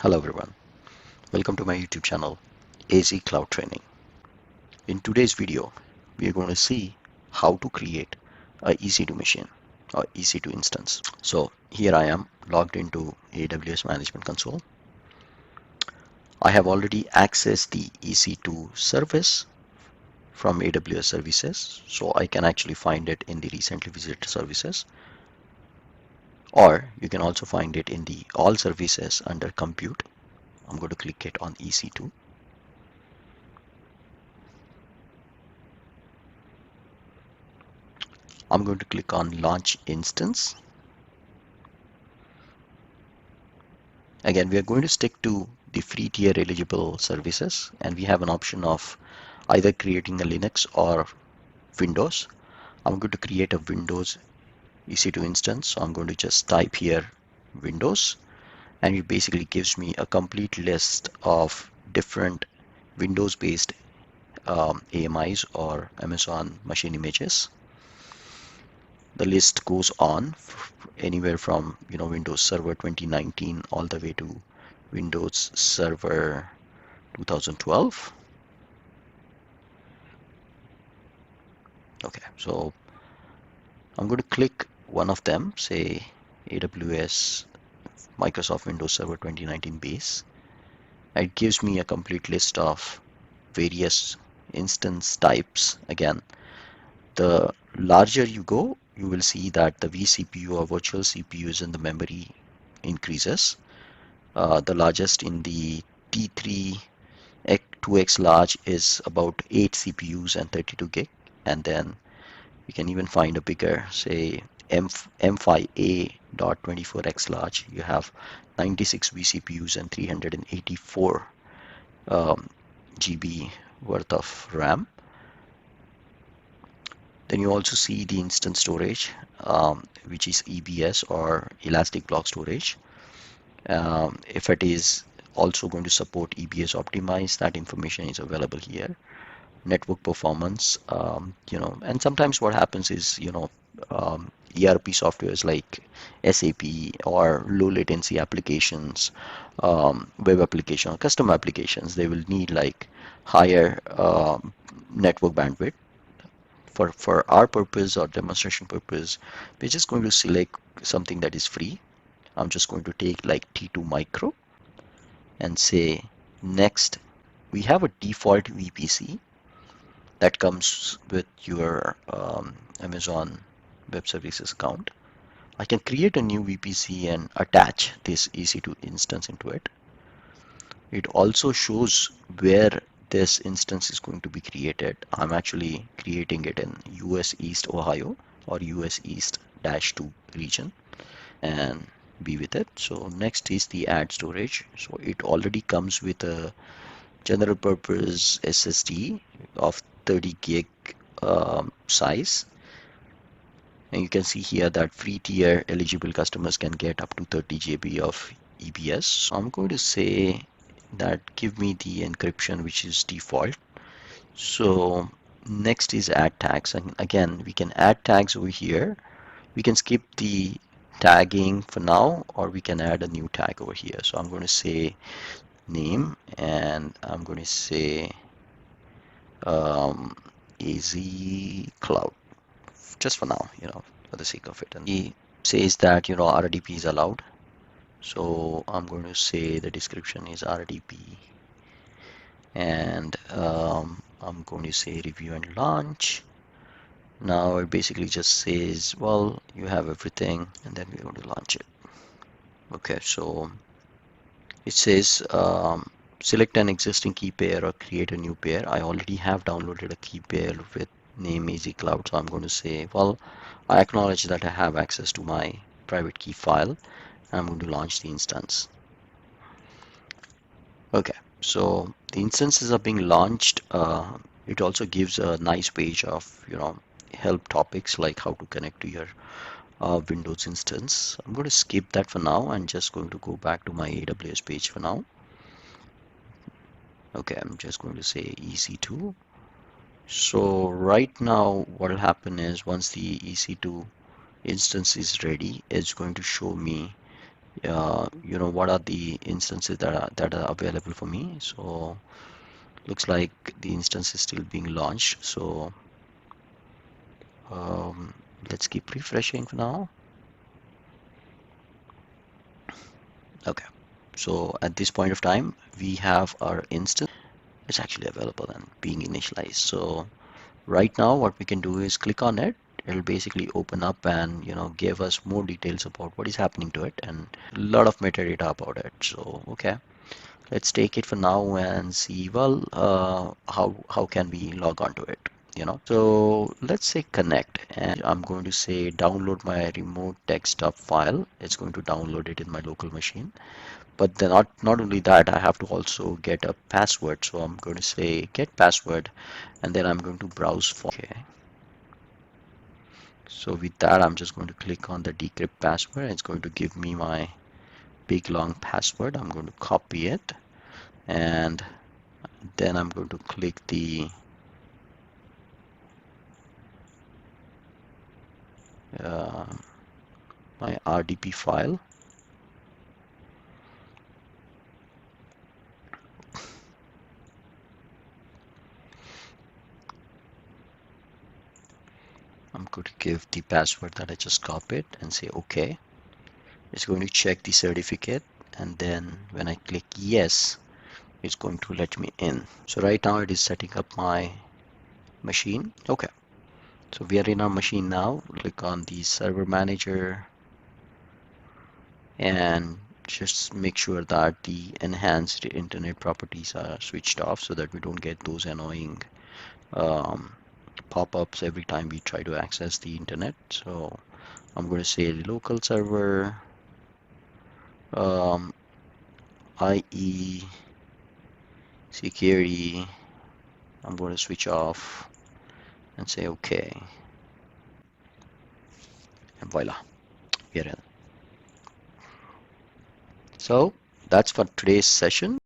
Hello everyone, welcome to my YouTube channel AZ Cloud Training. In today's video, we are going to see how to create a EC2 machine or EC2 instance. So here I am logged into AWS Management Console. I have already accessed the EC2 service from AWS services, so I can actually find it in the recently visited services, or you can also find it in the all services under compute. I'm going to click it on EC2. I'm going to click on launch instance. Again, we are going to stick to the free tier eligible services, and we have an option of either creating a Linux or Windows. I'm going to create a Windows EC2 instance, so I'm going to just type here Windows, and it basically gives me a complete list of different Windows based AMIs or Amazon machine images. The list goes on anywhere from Windows Server 2019 all the way to Windows Server 2012. Okay, so I'm going to click one of them, say AWS Microsoft Windows Server 2019 base. It gives me a complete list of various instance types. Again, the larger you go, you will see that the vCPU or virtual CPUs in the memory increases. The largest in the T3 2x large is about 8 CPUs and 32 gig, and then you can even find a bigger, say M5A.24x large. You have 96 vCPUs and 384 GB worth of RAM. Then you also see the instance storage, which is EBS or elastic block storage. If it is also going to support EBS optimize, that information is available here. Network performance, and sometimes what happens is, ERP softwares like SAP or low latency applications, web application or custom applications, they will need like higher network bandwidth. For our purpose or demonstration purpose, we're just going to select something that is free. I'm just going to take like T2 micro and say next. We have a default VPC that comes with your Amazon Web Services account. I can create a new VPC and attach this EC2 instance into it. It also shows where this instance is going to be created. I'm actually creating it in US East Ohio or US East -2 region, and be with it. So next is the add storage. So it already comes with a general purpose SSD of 30 gig size, and you can see here that free tier eligible customers can get up to 30 GB of EBS. So I'm going to say that give me the encryption which is default. So next is add tags, and again we can add tags over here. We can skip the tagging for now, or we can add a new tag over here. So I'm going to say name, and I'm going to say AZ Cloud, just for now, for the sake of it. And he says that RDP is allowed, so I'm going to say the description is RDP, and I'm going to say review and launch. Now it basically just says, well, you have everything, and then we're going to launch it. Okay, so it says select an existing key pair or create a new pair. I already have downloaded a key pair with name AZ Cloud, so I'm going to say, well, I acknowledge that I have access to my private key file, and I'm going to launch the instance. Okay, so the instances are being launched. It also gives a nice page of help topics like how to connect to your Windows instance. I'm going to skip that for now and just going to go back to my AWS page for now. Okay, I'm just going to say EC2. So right now what will happen is once the EC2 instance is ready, it's going to show me what are the instances that are available for me. So looks like the instance is still being launched. So um, let's keep refreshing for now. Okay. So at this point of time, we have our instance. It's actually available and being initialized. So right now, what we can do is click on it. It'll basically open up and give us more details about what is happening to it and a lot of metadata about it. So okay, let's take it for now and see, well, how can we log on to it. So let's say connect, and I'm going to say download my remote desktop file. It's going to download it in my local machine. But then not only that, I have to also get a password. So I'm going to say get password, and then I'm going to browse for. Okay. So with that, I'm just going to click on the decrypt password. It's going to give me my big long password. I'm going to copy it, and then I'm going to click uh, my RDP file. I'm going to give the password that I just copied and say OK. It's going to check the certificate, and then when I click yes, it's going to let me in. So right now it is setting up my machine. Okay. So we are in our machine now. Click on the server manager and just make sure that the enhanced internet properties are switched off so that we don't get those annoying um, pop-ups every time we try to access the internet. So I'm going to say local server um, IE security. I'm going to switch off and say OK, and voila, we are in. So that's for today's session.